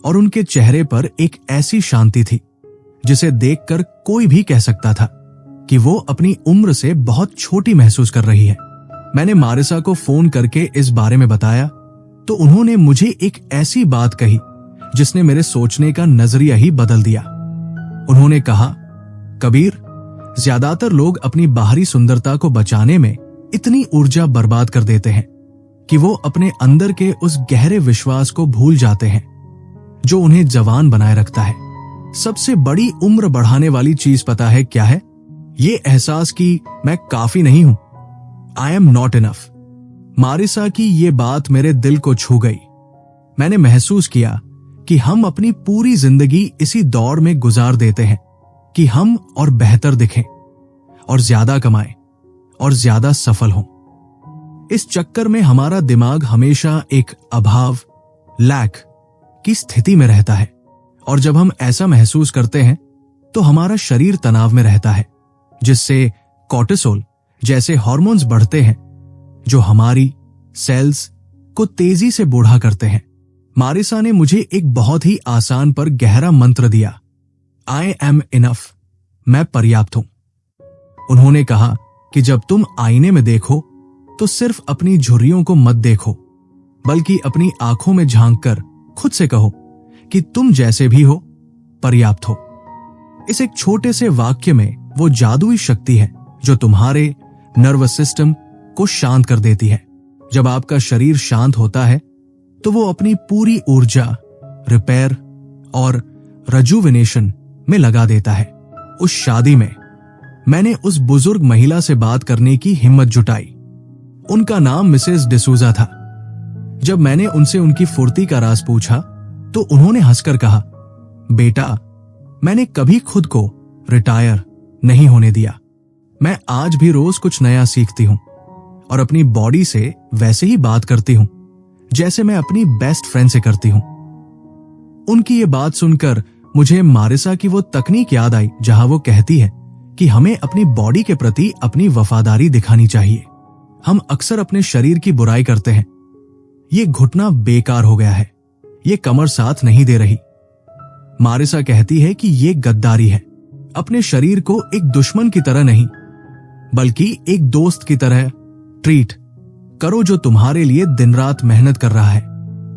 और उनके चेहरे पर एक ऐसी शांति थी जिसे देखकर कोई भी कह सकता था कि वो अपनी उम्र से बहुत छोटी महसूस कर रही है। मैंने मारिसा को फोन करके इस बारे में बताया तो उन्होंने मुझे एक ऐसी बात कही जिसने मेरे सोचने का नजरिया ही बदल दिया। उन्होंने कहा, कबीर, ज्यादातर लोग अपनी बाहरी सुंदरता को बचाने में इतनी ऊर्जा बर्बाद कर देते हैं कि वो अपने अंदर के उस गहरे विश्वास को भूल जाते हैं जो उन्हें जवान बनाए रखता है। सबसे बड़ी उम्र बढ़ाने वाली चीज पता है क्या है? ये एहसास कि मैं काफी नहीं हूं, I am not enough. Marisa की ये बात मेरे दिल को छू गई। मैंने महसूस किया कि हम अपनी पूरी जिंदगी इसी दौड़ में गुजार देते हैं कि हम और बेहतर दिखें और ज्यादा कमाएं और ज्यादा सफल हों। इस चक्कर में हमारा दिमाग हमेशा एक अभाव, लैक की स्थिति में रहता है और जब हम ऐसा महसूस करते हैं तो हमारा शरीर तनाव में रहता है, जिससे कॉर्टिसोल जैसे हार्मोन्स बढ़ते हैं जो हमारी सेल्स को तेजी से बूढ़ा करते हैं। मारिसा ने मुझे एक बहुत ही आसान पर गहरा मंत्र दिया, आई एम इनफ, मैं पर्याप्त हूं। उन्होंने कहा कि जब तुम आईने में देखो तो सिर्फ अपनी झुर्रियों को मत देखो, बल्कि अपनी आंखों में झांककर खुद से कहो कि तुम जैसे भी हो पर्याप्त हो। इस एक छोटे से वाक्य में वो जादुई शक्ति है जो तुम्हारे नर्वस सिस्टम को शांत कर देती है। जब आपका शरीर शांत होता है तो वो अपनी पूरी ऊर्जा रिपेयर और रेजुविनेशन में लगा देता है। उस शादी में मैंने उस बुजुर्ग महिला से बात करने की हिम्मत जुटाई। उनका नाम मिसेस डिसूजा था। जब मैंने उनसे उनकी फुर्ती का राज पूछा तो उन्होंने हंसकर कहा, बेटा, मैंने कभी खुद को रिटायर नहीं होने दिया। मैं आज भी रोज कुछ नया सीखती हूं और अपनी बॉडी से वैसे ही बात करती हूं जैसे मैं अपनी बेस्ट फ्रेंड से करती हूं। उनकी ये बात सुनकर मुझे मारिसा की वो तकनीक याद आई जहां वो कहती है कि हमें अपनी बॉडी के प्रति अपनी वफादारी दिखानी चाहिए। हम अक्सर अपने शरीर की बुराई करते हैं, ये घुटना बेकार हो गया है, ये कमर साथ नहीं दे रही। मारिसा कहती है कि ये गद्दारी है। अपने शरीर को एक दुश्मन की तरह नहीं बल्कि एक दोस्त की तरह ट्रीट करो जो तुम्हारे लिए दिन रात मेहनत कर रहा है।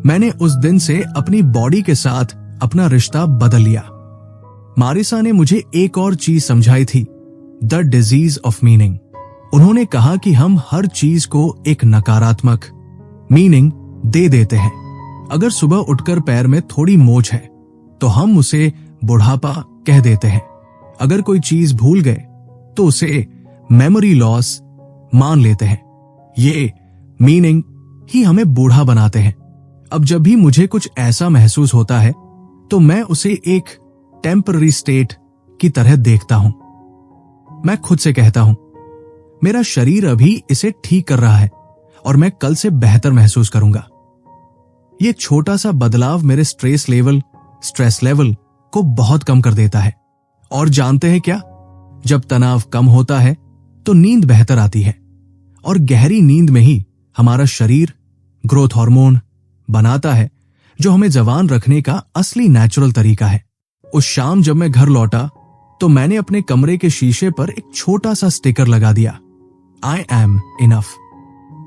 मैंने उस दिन से अपनी बॉडी के साथ अपना रिश्ता बदल लिया। मारिसा ने मुझे एक और चीज समझाई थी, द डिजीज ऑफ मीनिंग। उन्होंने कहा कि हम हर चीज को एक नकारात्मक मीनिंग दे देते हैं। अगर सुबह उठकर पैर में थोड़ी मोच है तो हम उसे बुढ़ापा कह देते हैं। अगर कोई चीज भूल गए तो उसे मेमोरी लॉस मान लेते हैं। ये मीनिंग ही हमें बूढ़ा बनाते हैं। अब जब भी मुझे कुछ ऐसा महसूस होता है तो मैं उसे एक टेम्पररी स्टेट की तरह देखता हूं। मैं खुद से कहता हूं, मेरा शरीर अभी इसे ठीक कर रहा है और मैं कल से बेहतर महसूस करूंगा। ये छोटा सा बदलाव मेरे स्ट्रेस लेवल को बहुत कम कर देता है। और जानते हैं क्या? जब तनाव कम होता है तो नींद बेहतर आती है और गहरी नींद में ही हमारा शरीर ग्रोथ हार्मोन बनाता है जो हमें जवान रखने का असली नेचुरल तरीका है। उस शाम जब मैं घर लौटा तो मैंने अपने कमरे के शीशे पर एक छोटा सा स्टिकर लगा दिया, आई एम इनफ।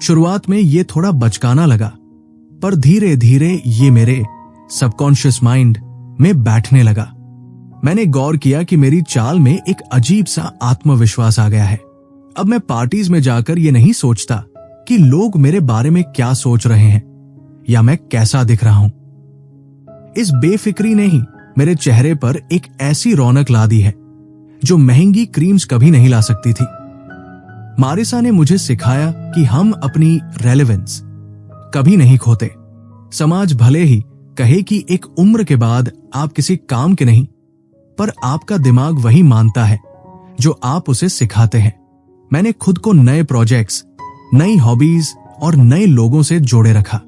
शुरुआत में ये थोड़ा बचकाना लगा, पर धीरे धीरे ये मेरे सबकॉन्शियस माइंड में बैठने लगा। मैंने गौर किया कि मेरी चाल में एक अजीब सा आत्मविश्वास आ गया है। अब मैं पार्टीज में जाकर ये नहीं सोचता कि लोग मेरे बारे में क्या सोच रहे हैं या मैं कैसा दिख रहा हूं। इस बेफिक्री ने ही मेरे चेहरे पर एक ऐसी रौनक ला दी है जो महंगी क्रीम्स कभी नहीं ला सकती थी। मारिसा ने मुझे सिखाया कि हम अपनी रेलेवेंस कभी नहीं खोते। समाज भले ही कहे कि एक उम्र के बाद आप किसी काम के नहीं, पर आपका दिमाग वही मानता है जो आप उसे सिखाते हैं। मैंने खुद को नए प्रोजेक्ट्स, नई हॉबीज और नए लोगों से जोड़े रखा।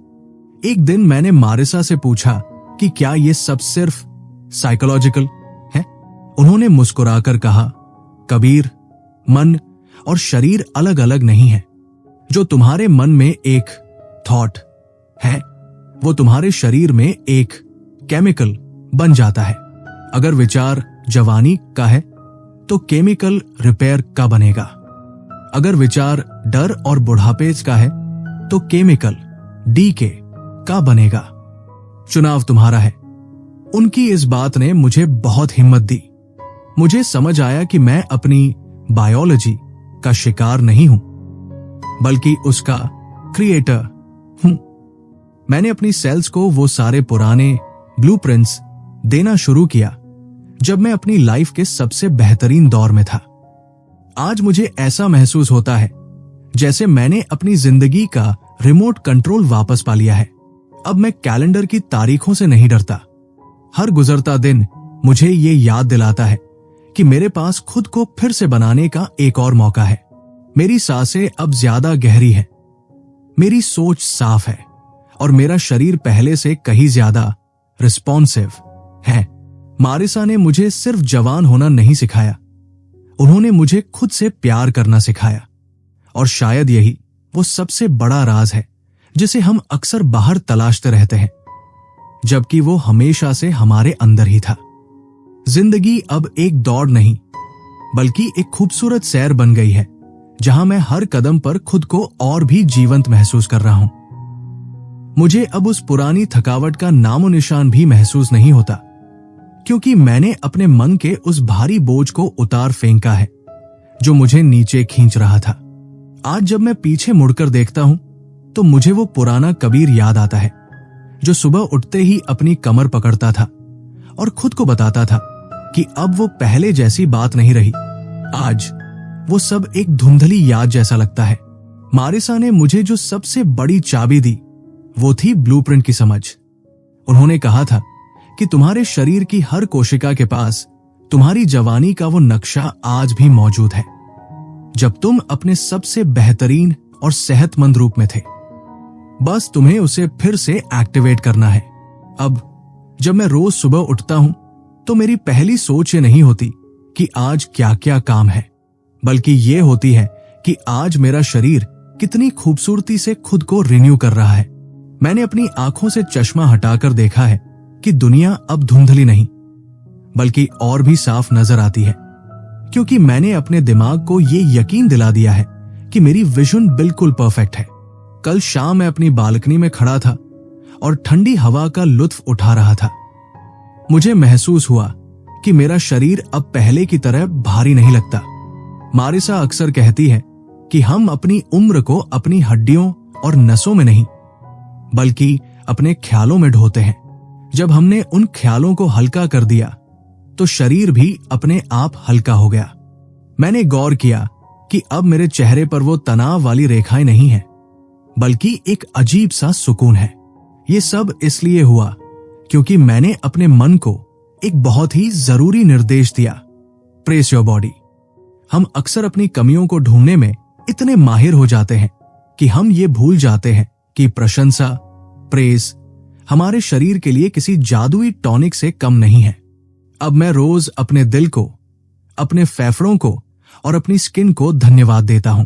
एक दिन मैंने मारिसा से पूछा कि क्या ये सब सिर्फ साइकोलॉजिकल है? उन्होंने मुस्कुराकर कहा, कबीर, मन और शरीर अलग अलग नहीं है। जो तुम्हारे मन में एक थॉट है, वो तुम्हारे शरीर में एक केमिकल बन जाता है। अगर विचार जवानी का है तो केमिकल रिपेयर का बनेगा। अगर विचार डर और बुढ़ापे का है तो केमिकल डीके का बनेगा। चुनाव तुम्हारा है। उनकी इस बात ने मुझे बहुत हिम्मत दी। मुझे समझ आया कि मैं अपनी बायोलॉजी का शिकार नहीं हूं, बल्कि उसका क्रिएटर हूं। मैंने अपनी सेल्स को वो सारे पुराने ब्लूप्रिंट्स देना शुरू किया जब मैं अपनी लाइफ के सबसे बेहतरीन दौर में था। आज मुझे ऐसा महसूस होता है जैसे मैंने अपनी जिंदगी का रिमोट कंट्रोल वापस पा लिया है। अब मैं कैलेंडर की तारीखों से नहीं डरता। हर गुजरता दिन मुझे ये याद दिलाता है कि मेरे पास खुद को फिर से बनाने का एक और मौका है। मेरी सांसें अब ज्यादा गहरी है, मेरी सोच साफ है और मेरा शरीर पहले से कहीं ज्यादा रिस्पॉन्सिव है। मारिसा ने मुझे सिर्फ जवान होना नहीं सिखाया, उन्होंने मुझे खुद से प्यार करना सिखाया। और शायद यही वो सबसे बड़ा राज है जिसे हम अक्सर बाहर तलाशते रहते हैं, जबकि वो हमेशा से हमारे अंदर ही था। जिंदगी अब एक दौड़ नहीं, बल्कि एक खूबसूरत सैर बन गई है, जहां मैं हर कदम पर खुद को और भी जीवंत महसूस कर रहा हूं। मुझे अब उस पुरानी थकावट का नामो निशान भी महसूस नहीं होता, क्योंकि मैंने अपने मन के उस भारी बोझ को उतार फेंका है जो मुझे नीचे खींच रहा था। आज जब मैं पीछे मुड़कर देखता हूं तो मुझे वो पुराना कबीर याद आता है जो सुबह उठते ही अपनी कमर पकड़ता था और खुद को बताता था कि अब वो पहले जैसी बात नहीं रही। आज वो सब एक धुंधली याद जैसा लगता है। मारिसा ने मुझे जो सबसे बड़ी चाबी दी वो थी ब्लूप्रिंट की समझ। उन्होंने कहा था कि तुम्हारे शरीर की हर कोशिका के पास तुम्हारी जवानी का वो नक्शा आज भी मौजूद है, जब तुम अपने सबसे बेहतरीन और सेहतमंद रूप में थे। बस तुम्हें उसे फिर से एक्टिवेट करना है। अब जब मैं रोज सुबह उठता हूं तो मेरी पहली सोच ये नहीं होती कि आज क्या क्या काम है, बल्कि ये होती है कि आज मेरा शरीर कितनी खूबसूरती से खुद को रिन्यू कर रहा है। मैंने अपनी आंखों से चश्मा हटाकर देखा है कि दुनिया अब धुंधली नहीं, बल्कि और भी साफ नजर आती है, क्योंकि मैंने अपने दिमाग को ये यकीन दिला दिया है कि मेरी विजन बिल्कुल परफेक्ट है। कल शाम मैं अपनी बालकनी में खड़ा था और ठंडी हवा का लुत्फ उठा रहा था। मुझे महसूस हुआ कि मेरा शरीर अब पहले की तरह भारी नहीं लगता। मारिसा अक्सर कहती है कि हम अपनी उम्र को अपनी हड्डियों और नसों में नहीं, बल्कि अपने ख्यालों में ढोते हैं। जब हमने उन ख्यालों को हल्का कर दिया तो शरीर भी अपने आप हल्का हो गया। मैंने गौर किया कि अब मेरे चेहरे पर वो तनाव वाली रेखाएं नहीं हैं, बल्कि एक अजीब सा सुकून है। ये सब इसलिए हुआ क्योंकि मैंने अपने मन को एक बहुत ही जरूरी निर्देश दिया, प्रेस योर बॉडी। हम अक्सर अपनी कमियों को ढूंढने में इतने माहिर हो जाते हैं कि हम ये भूल जाते हैं कि प्रशंसा, प्रेस हमारे शरीर के लिए किसी जादुई टॉनिक से कम नहीं है। अब मैं रोज अपने दिल को, अपने फेफड़ों को और अपनी स्किन को धन्यवाद देता हूं।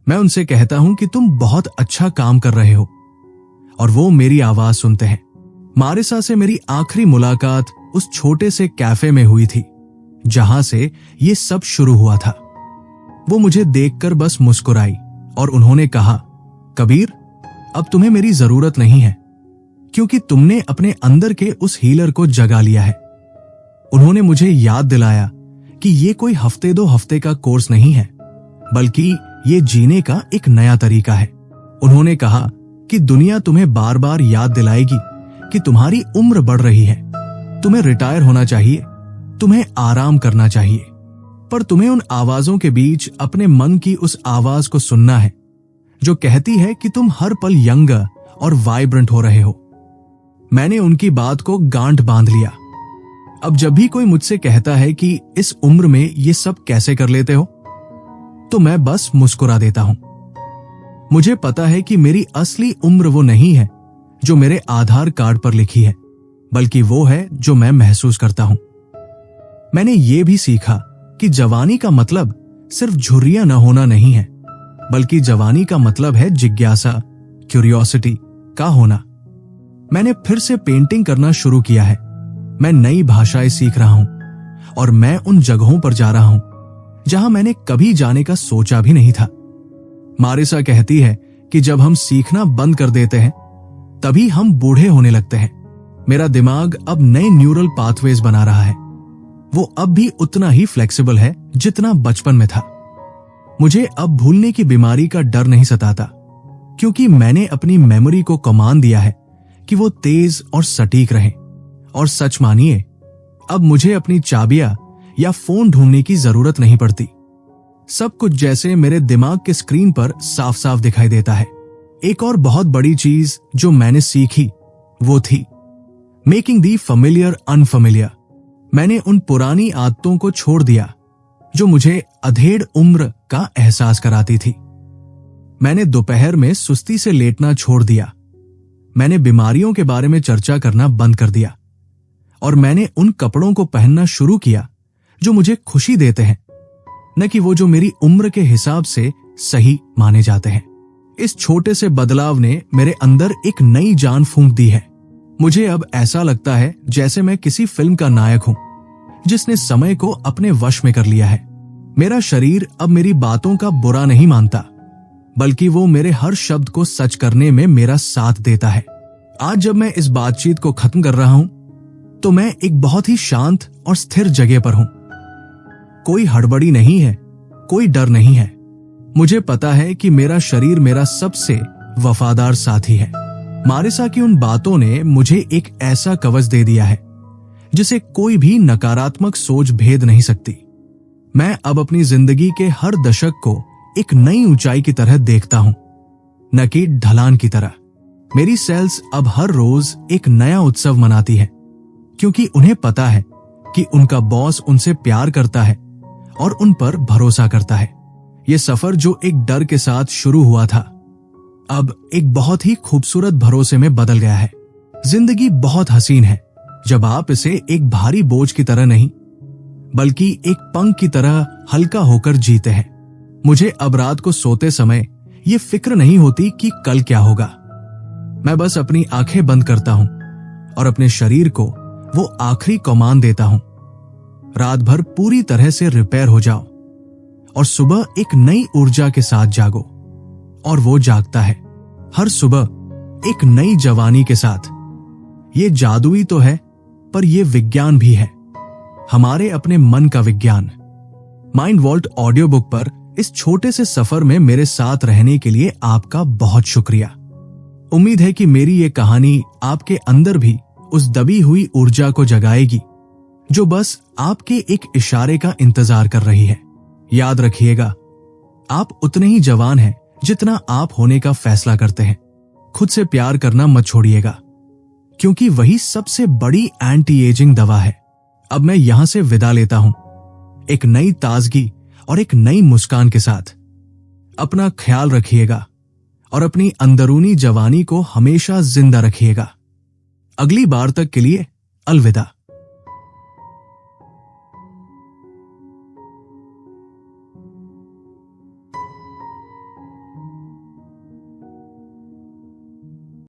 मैं उनसे कहता हूं कि तुम बहुत अच्छा काम कर रहे हो, और वो मेरी आवाज सुनते हैं। मारिसा से मेरी आखिरी मुलाकात उस छोटे से कैफे में हुई थी जहां से ये सब शुरू हुआ था। वो मुझे देखकर बस मुस्कुराई और उन्होंने कहा, कबीर, अब तुम्हें मेरी जरूरत नहीं है, क्योंकि तुमने अपने अंदर के उस हीलर को जगा लिया है। उन्होंने मुझे याद दिलाया कि ये कोई हफ्ते 2 हफ्ते का कोर्स नहीं है, बल्कि ये जीने का एक नया तरीका है। उन्होंने कहा कि दुनिया तुम्हें बार बार याद दिलाएगी कि तुम्हारी उम्र बढ़ रही है, तुम्हें रिटायर होना चाहिए, तुम्हें आराम करना चाहिए, पर तुम्हें उन आवाजों के बीच अपने मन की उस आवाज को सुनना है जो कहती है कि तुम हर पल यंग और वाइब्रेंट हो रहे हो। मैंने उनकी बात को गांठ बांध लिया। अब जब भी कोई मुझसे कहता है कि इस उम्र में ये सब कैसे कर लेते हो, तो मैं बस मुस्कुरा देता हूं। मुझे पता है कि मेरी असली उम्र वो नहीं है जो मेरे आधार कार्ड पर लिखी है, बल्कि वो है जो मैं महसूस करता हूं। मैंने ये भी सीखा कि जवानी का मतलब सिर्फ झुर्रियां न होना नहीं है, बल्कि जवानी का मतलब है जिज्ञासा, क्यूरियोसिटी का होना। मैंने फिर से पेंटिंग करना शुरू किया है। मैं नई भाषाएं सीख रहा हूं और मैं उन जगहों पर जा रहा हूं जहां मैंने कभी जाने का सोचा भी नहीं था। मारिसा कहती है कि जब हम सीखना बंद कर देते हैं तभी हम बूढ़े होने लगते हैं। मेरा दिमाग अब नए न्यूरल पाथवेज बना रहा है। वो अब भी उतना ही फ्लेक्सिबल है जितना बचपन में था। मुझे अब भूलने की बीमारी का डर नहीं सताता, क्योंकि मैंने अपनी मेमोरी को कमांड दिया है कि वो तेज और सटीक रहे। और सच मानिए, अब मुझे अपनी चाबियां या फोन ढूंढने की जरूरत नहीं पड़ती। सब कुछ जैसे मेरे दिमाग के स्क्रीन पर साफ साफ दिखाई देता है। एक और बहुत बड़ी चीज जो मैंने सीखी वो थी मेकिंग दी फैमिलियर अनफैमिलियर। मैंने उन पुरानी आदतों को छोड़ दिया जो मुझे अधेड़ उम्र का एहसास कराती थी। मैंने दोपहर में सुस्ती से लेटना छोड़ दिया। मैंने बीमारियों के बारे में चर्चा करना बंद कर दिया। और मैंने उन कपड़ों को पहनना शुरू किया जो मुझे खुशी देते हैं, न कि वो जो मेरी उम्र के हिसाब से सही माने जाते हैं। इस छोटे से बदलाव ने मेरे अंदर एक नई जान फूंक दी है। मुझे अब ऐसा लगता है जैसे मैं किसी फिल्म का नायक हूं जिसने समय को अपने वश में कर लिया है। मेरा शरीर अब मेरी बातों का बुरा नहीं मानता, बल्कि वो मेरे हर शब्द को सच करने में मेरा साथ देता है। आज जब मैं इस बातचीत को खत्म कर रहा हूं तो मैं एक बहुत ही शांत और स्थिर जगह पर हूं। कोई हड़बड़ी नहीं है, कोई डर नहीं है। मुझे पता है कि मेरा शरीर मेरा सबसे वफादार साथी है। मारिसा की उन बातों ने मुझे एक ऐसा कवच दे दिया है जिसे कोई भी नकारात्मक सोच भेद नहीं सकती। मैं अब अपनी जिंदगी के हर दशक को एक नई ऊंचाई की तरह देखता हूं, न कि ढलान की तरह। मेरी सेल्स अब हर रोज एक नया उत्सव मनाती है, क्योंकि उन्हें पता है कि उनका बॉस उनसे प्यार करता है और उन पर भरोसा करता है। ये सफर जो एक डर के साथ शुरू हुआ था, अब एक बहुत ही खूबसूरत भरोसे में बदल गया है। जिंदगी बहुत हसीन है जब आप इसे एक भारी बोझ की तरह नहीं, बल्कि एक पंख की तरह हल्का होकर जीते हैं। मुझे अब रात को सोते समय ये फिक्र नहीं होती कि कल क्या होगा। मैं बस अपनी आंखें बंद करता हूं और अपने शरीर को वो आखिरी कमांड देता हूं, रात भर पूरी तरह से रिपेयर हो जाओ और सुबह एक नई ऊर्जा के साथ जागो। और वो जागता है हर सुबह एक नई जवानी के साथ। ये जादुई तो है, पर ये विज्ञान भी है, हमारे अपने मन का विज्ञान। माइंड वॉल्ट ऑडियो बुक पर इस छोटे से सफर में मेरे साथ रहने के लिए आपका बहुत शुक्रिया। उम्मीद है कि मेरी ये कहानी आपके अंदर भी उस दबी हुई ऊर्जा को जगाएगी जो बस आपके एक इशारे का इंतजार कर रही है। याद रखिएगा, आप उतने ही जवान हैं जितना आप होने का फैसला करते हैं। खुद से प्यार करना मत छोड़िएगा, क्योंकि वही सबसे बड़ी एंटी एजिंग दवा है। अब मैं यहां से विदा लेता हूं, एक नई ताजगी और एक नई मुस्कान के साथ। अपना ख्याल रखिएगा और अपनी अंदरूनी जवानी को हमेशा जिंदा रखिएगा। अगली बार तक के लिए अलविदा।